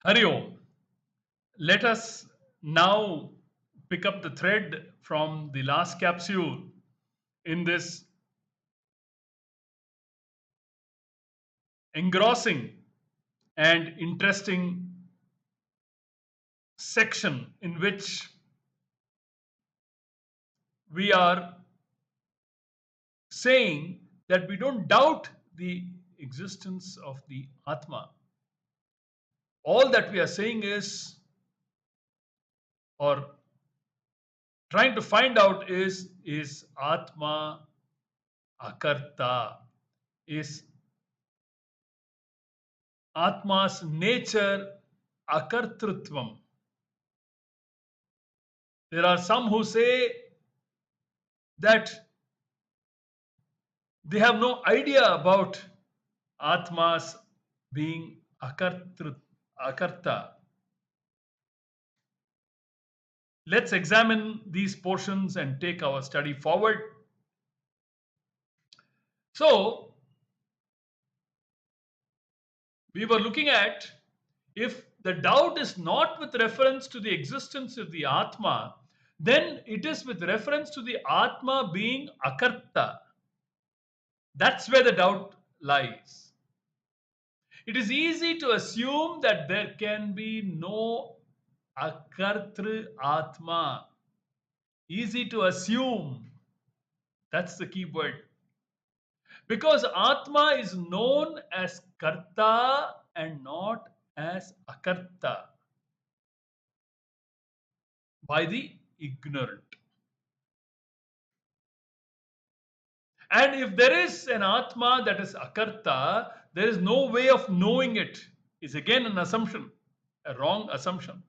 Hari Om. Let us now pick up the thread from the last capsule in this engrossing and interesting section in which we are saying that we don't doubt the existence of the Atma. All that we are saying is, or trying to find out is Atma Akarta? Is Atma's nature akartrutvam? There are some who say that they have no idea about Atma's being akarta. Let's examine these portions and take our study forward. So, we were looking at if the doubt is not with reference to the existence of the Atma, then it is with reference to the Atma being akarta. That's where the doubt lies. It is easy to assume that there can be no akartru Atma. Easy to assume. That's the key word. Because Atma is known as Karta and not as Akarta by the ignorant. And if there is an Atma that is Akarta, there is no way of knowing it. Is again an assumption, a wrong assumption.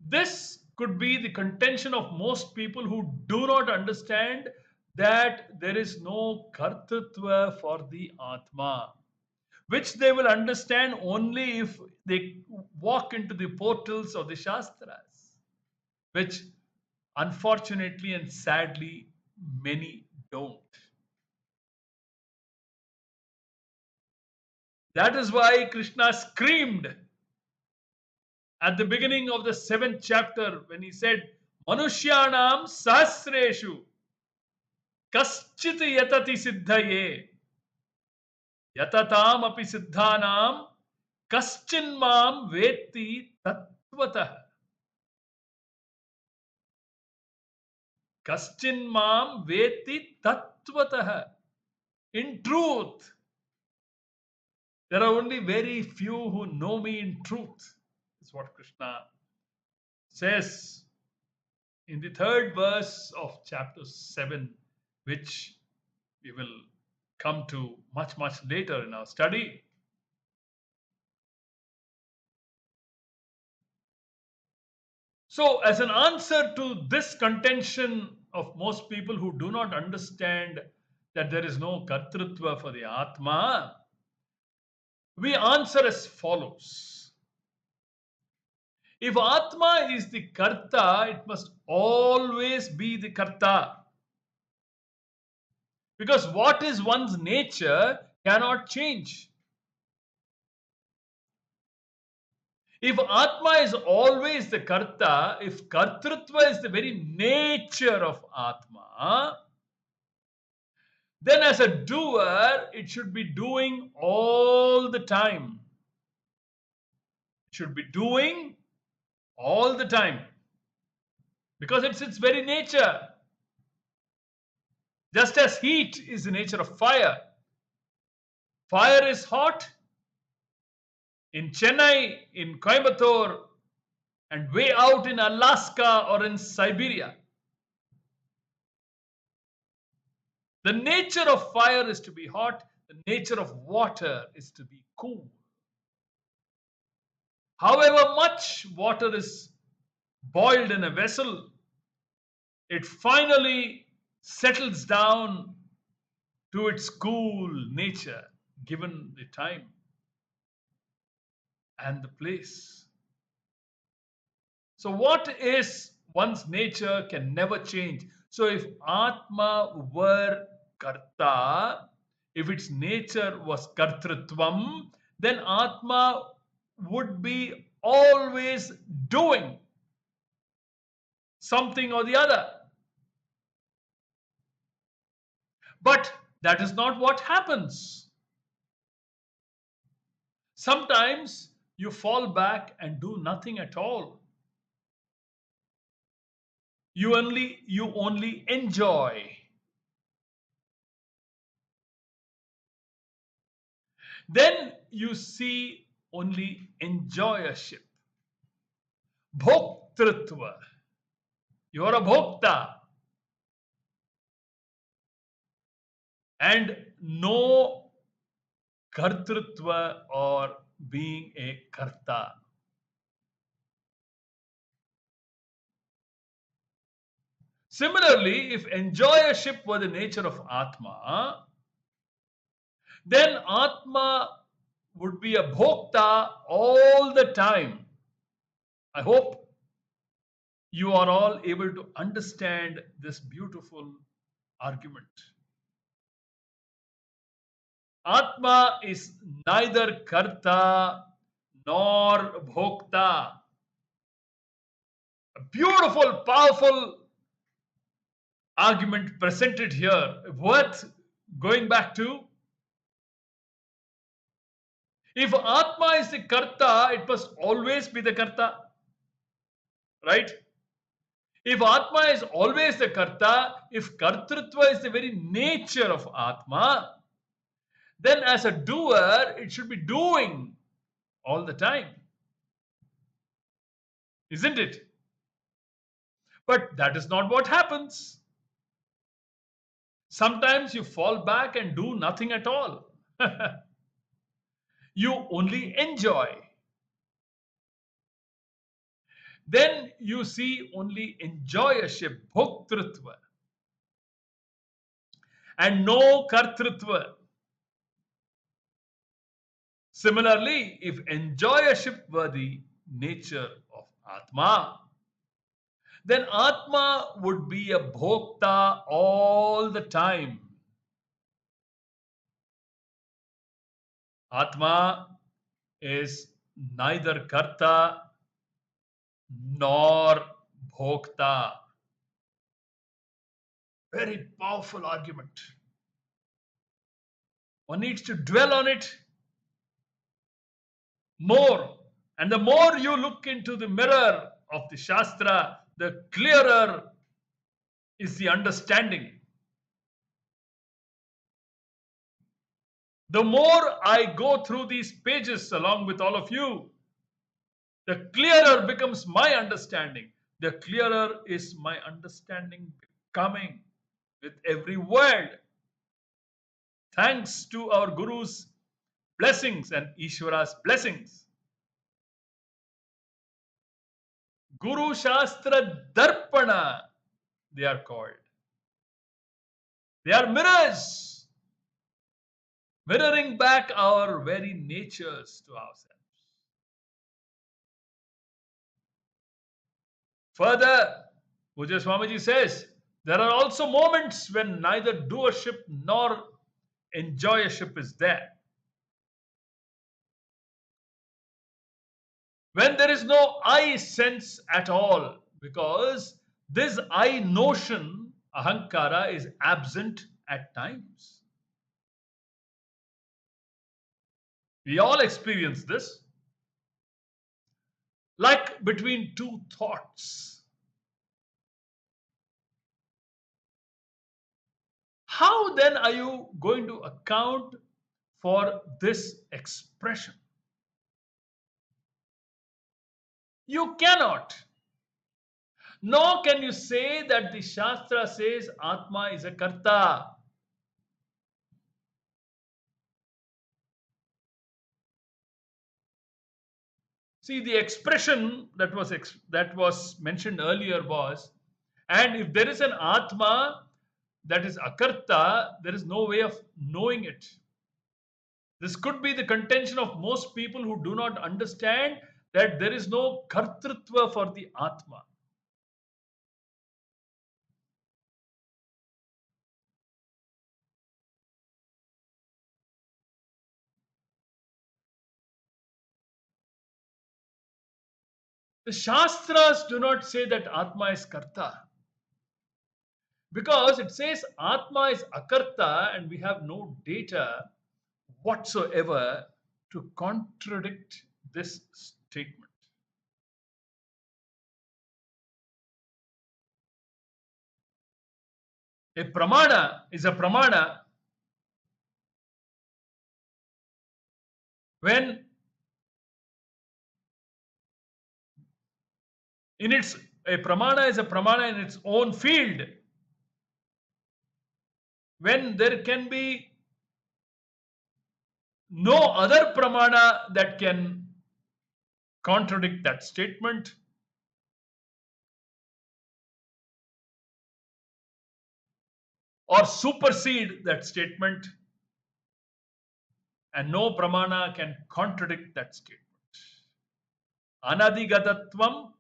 This could be the contention of most people who do not understand that there is no kartatva for the Atma, which they will understand only if they walk into the portals of the Shastras, which unfortunately and sadly many don't. That is why Krishna screamed at the beginning of the 7th chapter when he said, Manushyanam sahasreshu kaschit yatati siddhaye yatatam api siddhanam kaschinmam vetti tattvatah. Kaschinmam vetti tattvatah. In truth, there are only very few who know me in truth. Is what Krishna says in the 3rd verse of chapter 7, which we will come to much later in our study. So, as an answer to this contention of most people who do not understand that there is no kartrutva for the Atma, we answer as follows. If Atma is the Karta, it must always be the Karta. Because what is one's nature cannot change. If Atma is always the Karta, if Kartrutva is the very nature of Atma, then as a doer, it should be doing all the time. It should be doing all the time. Because it's its very nature. Just as heat is the nature of fire. Fire is hot. In Chennai, in Coimbatore, and way out in Alaska or in Siberia. The nature of fire is to be hot. The nature of water is to be cool. However much water is boiled in a vessel, it finally settles down to its cool nature, given the time and the place. So what is one's nature can never change. So if Atma were Karta, if its nature was Kartrutvam, then Atma would be always doing something or the other. But that is not what happens. Sometimes you fall back and do nothing at all. You only enjoy. Then you see only enjoyership. Bhoktritva. You are a bhokta and no kartritva or being a karta. Similarly, if enjoyership were the nature of Atma, then Atma would be a bhokta all the time. I hope you are all able to understand this beautiful argument. Atma is neither karta nor bhokta. A beautiful, powerful argument presented here, worth going back to. If Atma is the karta, it must always be the karta, right? If Atma is always the karta, if kartritva is the very nature of Atma, then as a doer, it should be doing all the time. Isn't it? But that is not what happens. Sometimes you fall back and do nothing at all. You only enjoy. Then you see only enjoyership, bhoktritva, and no kartritva. Similarly, if enjoyership were the nature of Atma, then Atma would be a bhokta all the time. Atma is neither karta nor bhokta. Very powerful argument. One needs to dwell on it more. And the more you look into the mirror of the Shastra, the clearer is the understanding. The more I go through these pages along with all of you, the clearer becomes my understanding. The clearer is my understanding becoming with every word. Thanks to our Guru's blessings and Ishvara's blessings. Guru Shastra Darpana, they are called. They are mirrors, mirroring back our very natures to ourselves. Further, Poojya Swamiji says, there are also moments when neither doership nor enjoyership is there. When there is no I sense at all, because this I notion, ahankara, is absent at times. We all experience this. Like between two thoughts. How then are you going to account for this expression? You cannot. Nor can you say that the Shastra says Atma is a karta. See, the expression that was mentioned earlier was, and if there is an Atma that is akarta, there is no way of knowing it. This could be the contention of most people who do not understand that there is no kartritva for the Atma. The Shastras do not say that Atma is Karta. Because it says Atma is Akarta and we have no data whatsoever to contradict this statement. A pramana is a pramana when a pramana is a pramana in its own field, when there can be no other pramana that can contradict that statement, or supersede that statement, and no pramana can contradict that statement. Anadhigatatvam,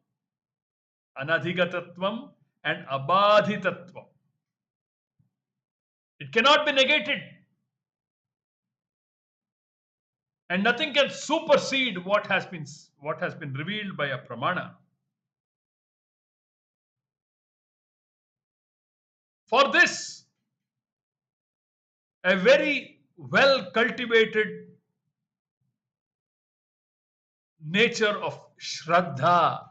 anadhigatatvam, and abadhitatvam. It cannot be negated. And nothing can supersede what has been revealed by a pramana. For this, a very well cultivated nature of Shraddha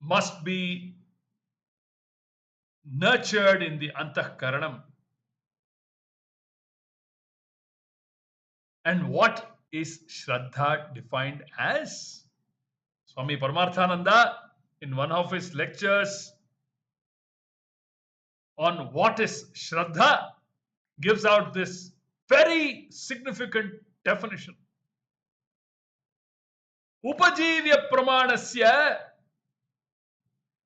must be nurtured in the Antahkaranam. And what is Shraddha defined as? Swami Paramarthananda, in one of his lectures on what is Shraddha, gives out this very significant definition. Upajivya pramanasya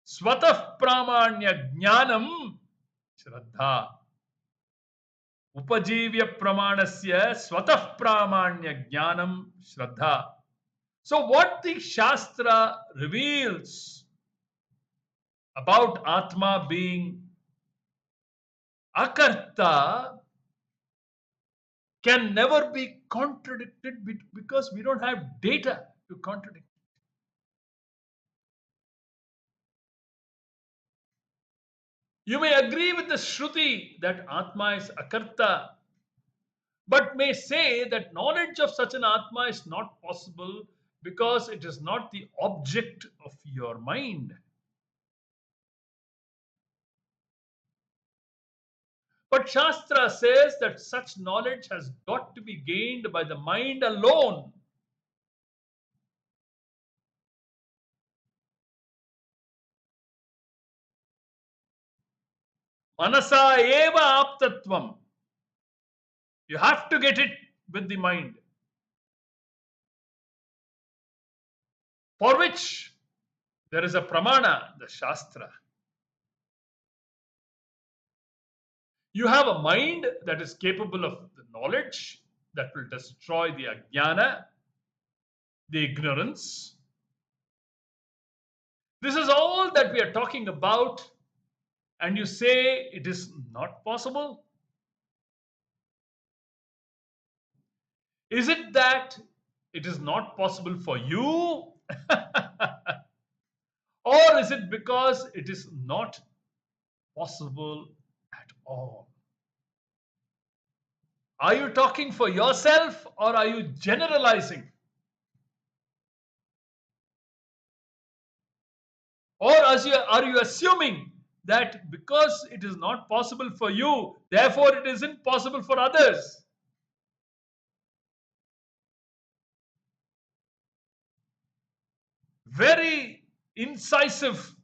swatah pramanya jnanam Shraddha. Upajivya pramanasya swatah pramanya jnanam Shraddha. So what the Shastra reveals about Atma being Akarta can never be contradicted because we don't have data to contradict. You may agree with the Shruti that Atma is Akarta, but may say that knowledge of such an Atma is not possible because it is not the object of your mind. But Shastra says that such knowledge has got to be gained by the mind alone. Manasa eva aptatvam. You have to get it with the mind. For which there is a pramana, the Shastra. You have a mind that is capable of the knowledge that will destroy the ajnana, the ignorance. This is all that we are talking about, and you say it is not possible? Is it that it is not possible for you? Or is it because it is not possible at all? Are you talking for yourself or are you generalizing? Or are you assuming that because it is not possible for you, therefore it isn't possible for others? Very incisive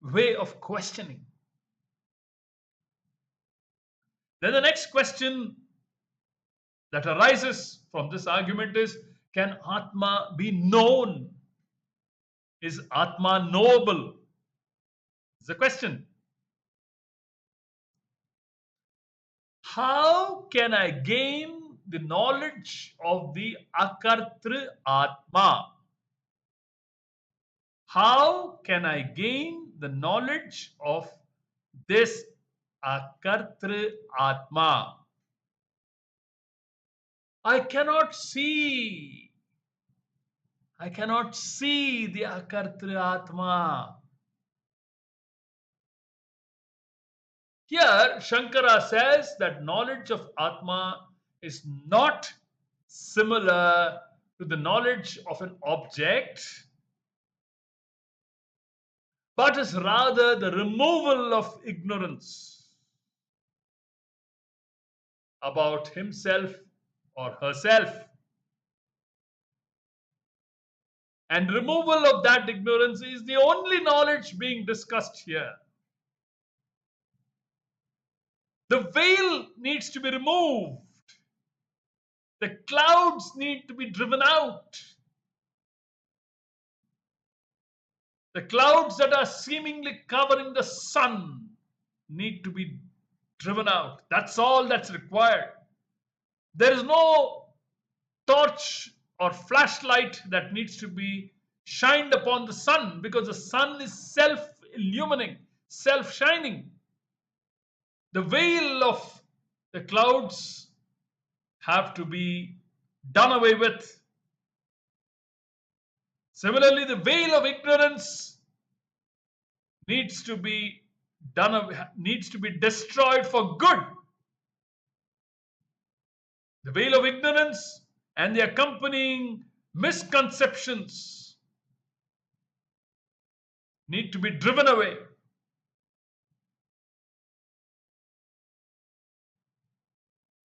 way of questioning. Then the next question that arises from this argument is, can Atma be known? Is Atma knowable? It's a question. How can I gain the knowledge of the Akartri Atma? How can I gain the knowledge of this Akartri Atma? I cannot see I cannot see the Akartri Atma. Here, Shankara says that knowledge of Atma is not similar to the knowledge of an object, but is rather the removal of ignorance about himself or herself. And removal of that ignorance is the only knowledge being discussed here. The veil needs to be removed. The clouds need to be driven out. The clouds that are seemingly covering the sun need to be driven out. That's all that's required. There is no torch or flashlight that needs to be shined upon the sun, because the sun is self-illumining, self-shining. The veil of the clouds have to be done away with. Similarly, the veil of ignorance needs to be destroyed for good. The veil of ignorance and the accompanying misconceptions need to be driven away.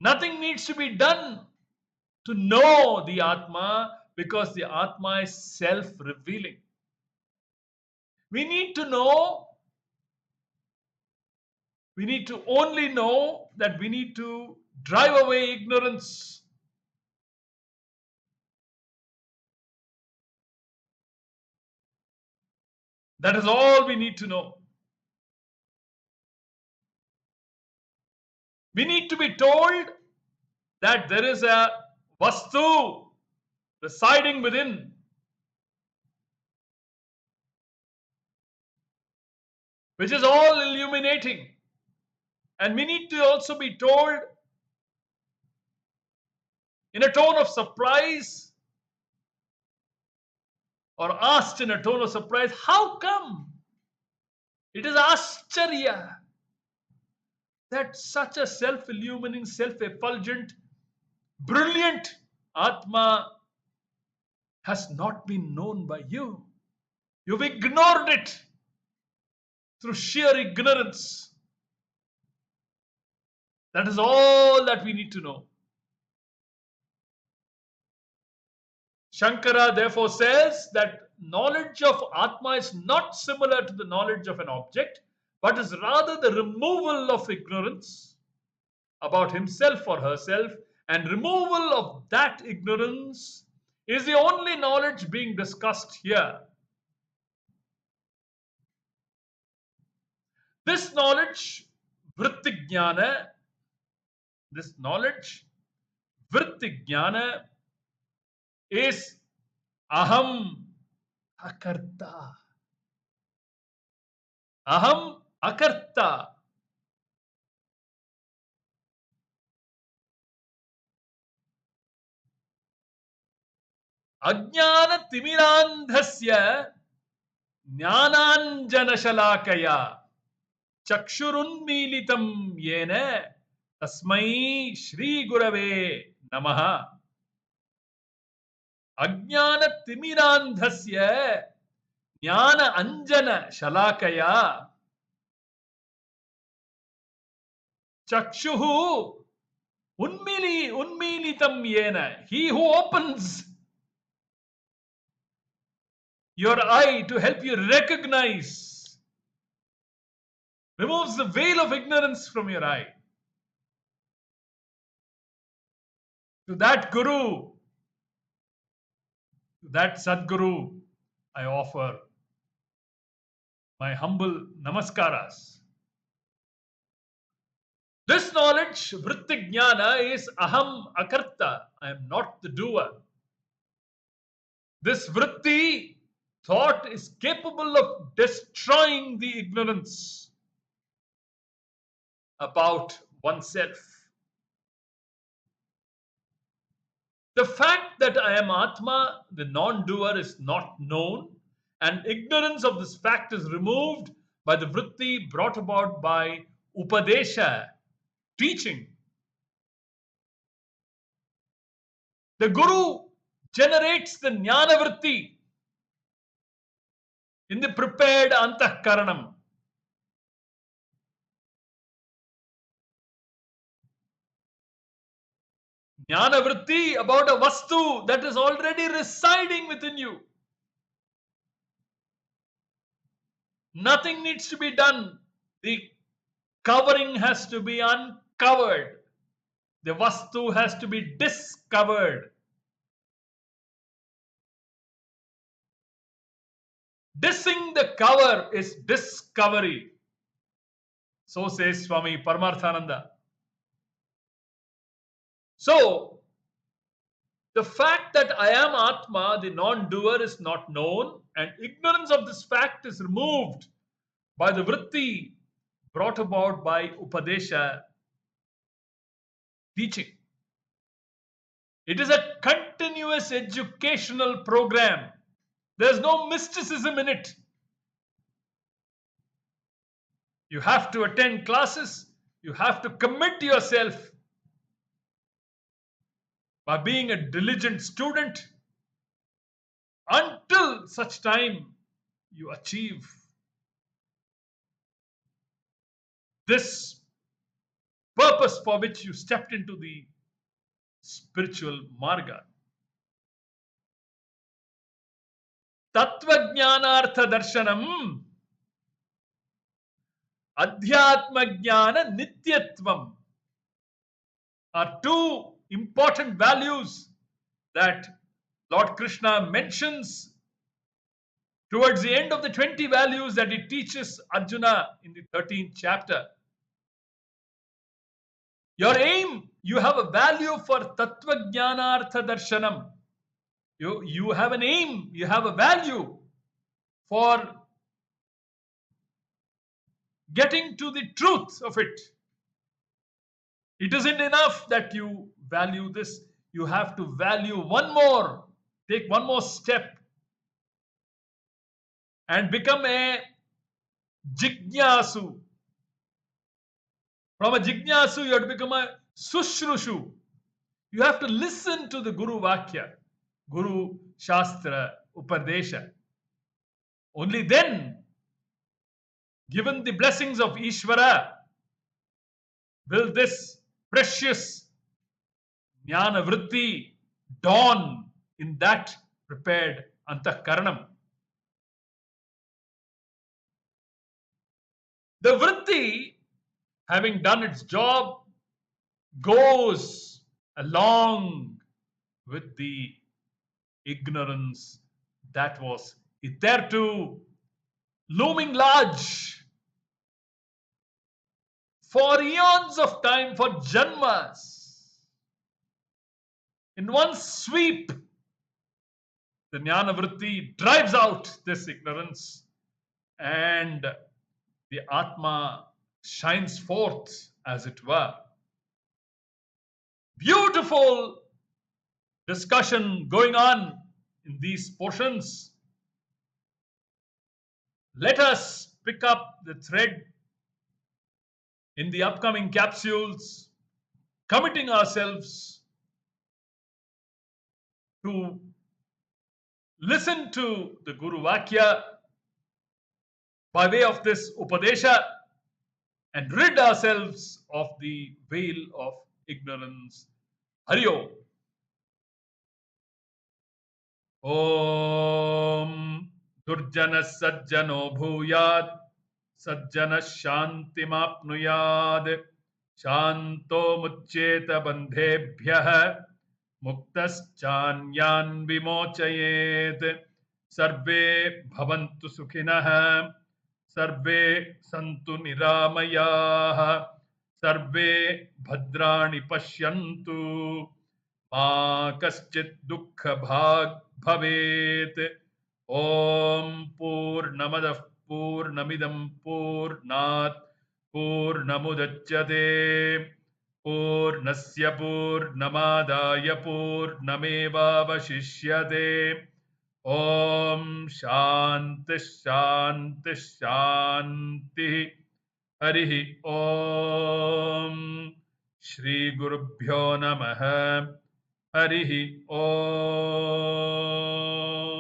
Nothing needs to be done to know the Atma, because the Atma is self-revealing. We need to only know that we need to drive away ignorance. That is all we need to know. We need to be told that there is a Vastu residing within, which is all illuminating. And we need to also be told in a tone of surprise, or asked in a tone of surprise, how come? It is Ascharya that such a self-illumining, self-effulgent, brilliant Atma has not been known by you. You've ignored it through sheer ignorance. That is all that we need to know. Shankara therefore says that knowledge of Atma is not similar to the knowledge of an object, but is rather the removal of ignorance about himself or herself, and removal of that ignorance is the only knowledge being discussed here. This knowledge, Vrittignana, is Aham Akarta. Aham Akarta. Ajnana Timirandhasya Jnananjana Shalakaya Chakshurunmilitam Yene Tasmai Shri Gurave Namaha. Ajnana Timirandhasya Jnana Anjana Shalakaya Chakshuhu Unmilitam Yena. He who opens your eye to help you recognize, removes the veil of ignorance from your eye. To that Guru, to that Sadguru, I offer my humble namaskaras. This knowledge, Vrittignana, is Aham Akarta. I am not the doer. This Vritti, thought, is capable of destroying the ignorance about oneself. The fact that I am Atma, the non-doer, is not known, and ignorance of this fact is removed by the vritti brought about by Upadesha, teaching. The Guru generates the Jnana vritti in the prepared Antahkaranam. Jnana vritti about a vastu that is already residing within you. Nothing needs to be done. The covering has to be uncovered. The vastu has to be discovered. Dissing the cover is discovery. So says Swami Paramarthananda. So, the fact that I am Atma, the non-doer, is not known, and ignorance of this fact is removed by the vritti brought about by Upadesha, teaching. It is a continuous educational program. There's no mysticism in it. You have to attend classes. You have to commit yourself by being a diligent student until such time you achieve this purpose for which you stepped into the spiritual marga. Tattva jnanartha darshanam, adhyatma jnana nityatvam are two important values that Lord Krishna mentions towards the end of the 20 values that he teaches Arjuna in the 13th chapter. Your aim, you have a value for Tattva Jnanartha Darshanam. You have an aim, you have a value for getting to the truth of it. It isn't enough that you value this. You have to value one more, take one more step and become a jignasu. From a jignasu, you have to become a sushrushu. You have to listen to the Guru Vakya, Guru Shastra, Upadesha. Only then, given the blessings of Ishvara, will this precious Jnana Vritti dawn in that prepared Antahkaranam. The Vritti, having done its job, goes along with the ignorance that was hitherto looming large for eons of time, for janmas. In one sweep, the Jnana Vritti drives out this ignorance and the Atma shines forth, as it were. Beautiful discussion going on in these portions. Let us pick up the thread in the upcoming capsules, committing ourselves to listen to the Guru Vakya by way of this Upadesha and rid ourselves of the veil of ignorance. Hari Om. Om Durjana Sajjano Bhuyat Sajjana Shantimapnuyad Shanto Muccheta Bandhebhyah Muktaschanyan Vimochayet Sarve Bhavantu Sukhinah Sarve Santu Niramayah Sarve Bhadrani Pashyantu Ma Kaschit Dukkha Bhag Bhavet. Om Purnamadah Purnamidam Purnat Purnamudachyate पूर्णस्य पूर्णमादाय पूर्णमेवावशिष्यते। ॐ शान्ति शान्ति शान्तिः। हरिः ॐ। श्रीगुरुभ्यो नमः। हरिः ॐ।